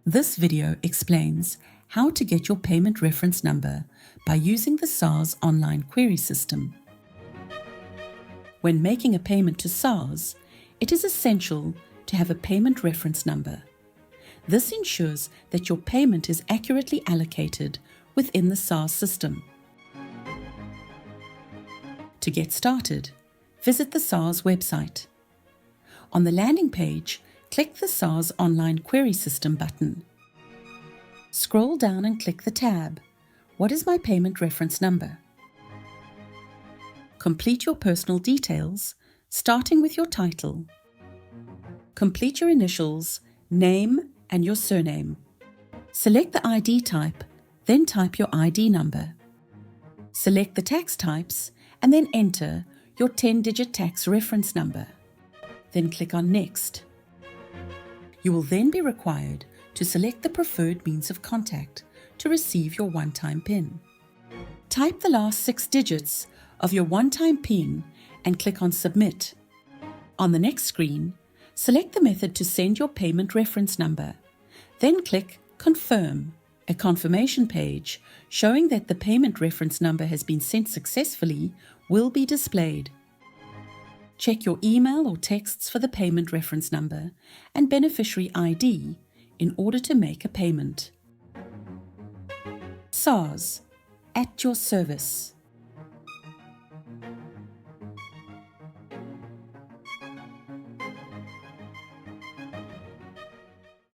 This video explains how to get your payment reference number by using the SARS online query system. When making a payment to SARS, it is essential to have a payment reference number. This ensures that your payment is accurately allocated within the SARS system. To get started, visit the SARS website. On the landing page, click the SARS Online Query System button. Scroll down and click the tab, What is my payment reference number? Complete your personal details, starting with your title. Complete your initials, name, and your surname. Select the ID type, then type your ID number. Select the tax types, and then enter your 10-digit tax reference number. Then click on Next. You will then be required to select the preferred means of contact to receive your one-time PIN. Type the last 6 digits of your one-time PIN and click on Submit. On the next screen, select the method to send your payment reference number. Then click Confirm. A confirmation page showing that the payment reference number has been sent successfully will be displayed. Check your email or texts for the payment reference number and beneficiary ID in order to make a payment. SARS, at your service.